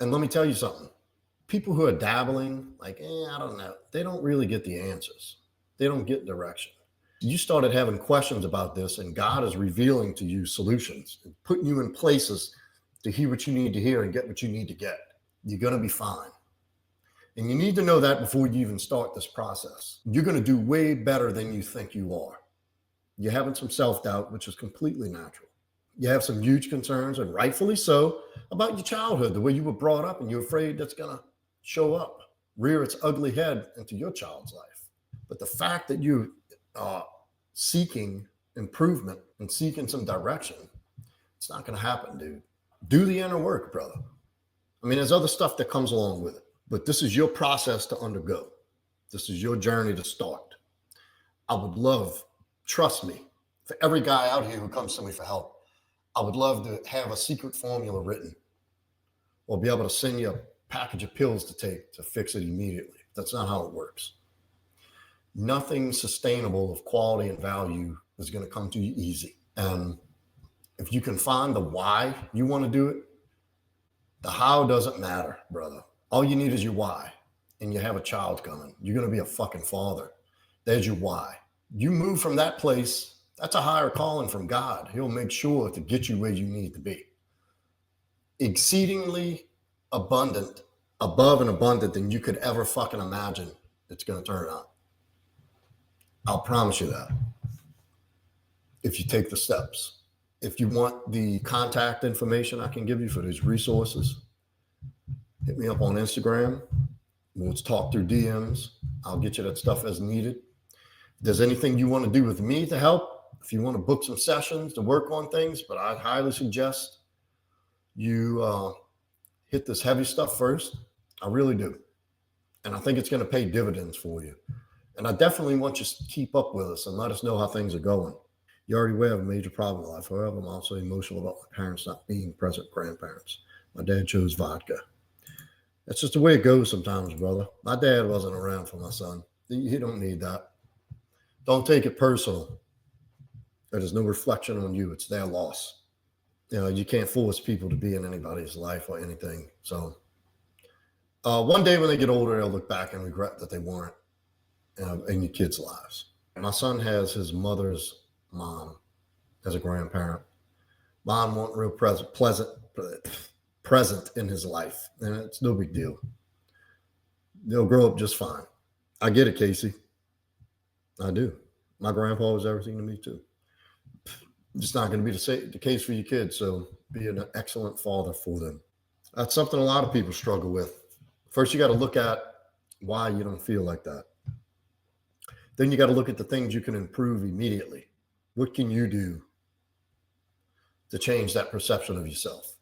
And let me tell you something. People who are dabbling, like, I don't know, they don't really get the answers. They don't get direction. You started having questions about this, and God is revealing to you solutions and putting you in places to hear what you need to hear and get what you need to get. You're going to be fine. And you need to know that before you even start this process. You're going to do way better than you think you are. You're having some self-doubt, which is completely natural. You have some huge concerns, and rightfully so, about your childhood, the way you were brought up, and you're afraid that's going to show up, rear its ugly head into your child's life. But the fact that you are seeking improvement and seeking some direction, it's not going to happen, dude. Do the inner work, brother. I mean, there's other stuff that comes along with it, but this is your process to undergo. This is your journey to start. I would love, trust me, for every guy out here who comes to me for help, I would love to have a secret formula written or be able to send you a package of pills to take to fix it immediately. That's not how it works. Nothing sustainable of quality and value is going to come to you easy. And if you can find the why you want to do it, the how doesn't matter, brother. All you need is your why, and you have a child coming. You're going to be a fucking father. There's your why. You move from that place, that's a higher calling from God. He'll make sure to get you where you need to be. Exceedingly abundant, above and abundant than you could ever fucking imagine it's going to turn out. I'll promise you that. If you take the steps. If you want the contact information I can give you for these resources, hit me up on Instagram. We'll talk through DMs. I'll get you that stuff as needed. If there's anything you want to do with me to help, if you want to book some sessions to work on things, but I highly suggest you hit this heavy stuff first. I really do. And I think it's going to pay dividends for you. And I definitely want you to keep up with us and let us know how things are going. You're already aware of a major problem in life. However, I'm also emotional about my parents not being present grandparents. My dad chose vodka. That's just the way it goes sometimes, brother. My dad wasn't around for my son. You don't need that. Don't take it personal. There is no reflection on you. It's their loss. You know, you can't force people to be in anybody's life or anything. So one day when they get older, they'll look back and regret that they weren't in your kids' lives. My son has his mother's mom as a grandparent. Mom wasn't real present in his life, and it's no big deal. They'll grow up just fine. I get it, Casey. I do. My grandpa was everything to me too. It's not going to be the case for your kids, so be an excellent father for them. That's something a lot of people struggle with. First, you got to look at why you don't feel like that. Then you got to look at the things you can improve immediately. What can you do to change that perception of yourself?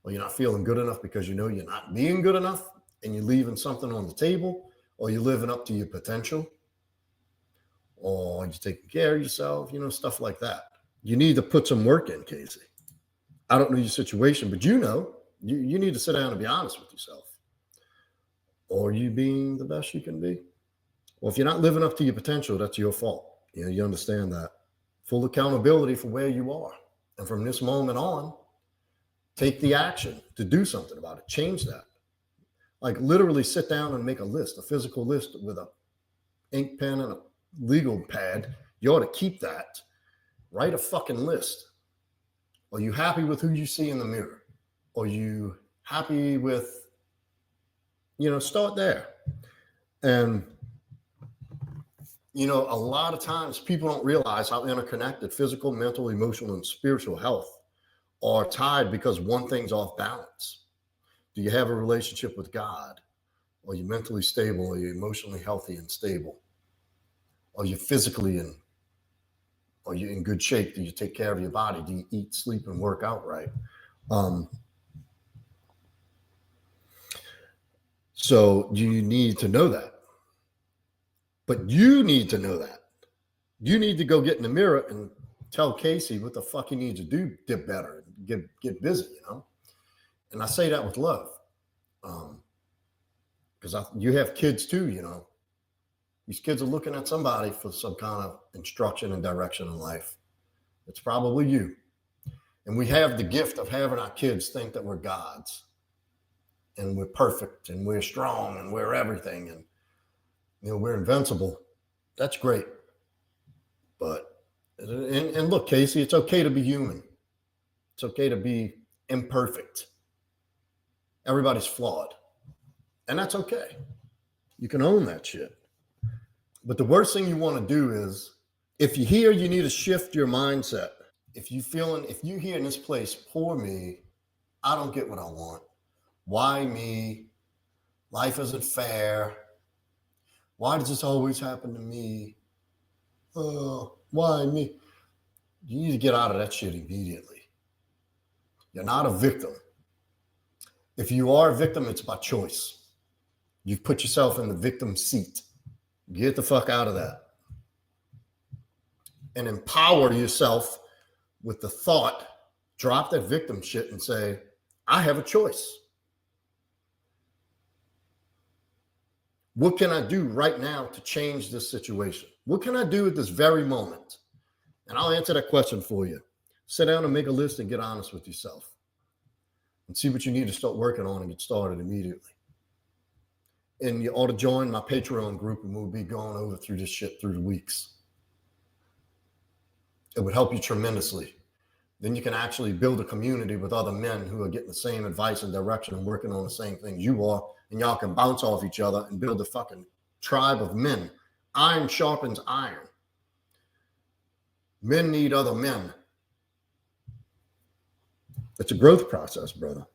Well, you're not feeling good enough because you know you're not being good enough, and you're leaving something on the table, or you're living up to your potential, or you're taking care of yourself, stuff like that. You need to put some work in, Casey. I don't know your situation, but you need to sit down and be honest with yourself. Are you being the best you can be? Well, if you're not living up to your potential, that's your fault. You understand that. Full accountability for where you are. And from this moment on, take the action to do something about it. Change that. Like literally sit down and make a list, a physical list with a ink pen and a legal pad. You ought to keep that. Write a fucking list. Are you happy with who you see in the mirror? Are you happy with, start there. And, a lot of times people don't realize how interconnected physical, mental, emotional, and spiritual health are tied because one thing's off balance. Do you have a relationship with God? Are you mentally stable? Are you emotionally healthy and stable? Are you physically are you in good shape? Do you take care of your body? Do you eat, sleep, and work out right? So you need to know that. But you need to know that. You need to go get in the mirror and tell Casey what the fuck he needs to do, get better, get busy, And I say that with love. Because you have kids too, These kids are looking at somebody for some kind of instruction and direction in life. It's probably you. And we have the gift of having our kids think that we're gods. and we're perfect and we're strong and we're everything and we're invincible. That's great. But and look, Casey, it's okay to be human. It's okay to be imperfect. Everybody's flawed. And that's okay. You can own that shit. But the worst thing you want to do is, if you hear you need to shift your mindset, if you hear in this place, poor me, I don't get what I want. Why me? Life isn't fair. Why does this always happen to me? Why me? You need to get out of that shit immediately. You're not a victim. If you are a victim, it's by choice. You've put yourself in the victim seat. Get the fuck out of that. And empower yourself with the thought, drop that victim shit and say, I have a choice. What can I do right now to change this situation? What can I do at this very moment? And I'll answer that question for you. Sit down and make a list and get honest with yourself and see what you need to start working on and get started immediately. And you ought to join my Patreon group, and we'll be going over through this shit through the weeks. It would help you tremendously. Then you can actually build a community with other men who are getting the same advice and direction and working on the same things you are, and y'all can bounce off each other and build a fucking tribe of men. Iron sharpens iron. Men need other men. It's a growth process, brother.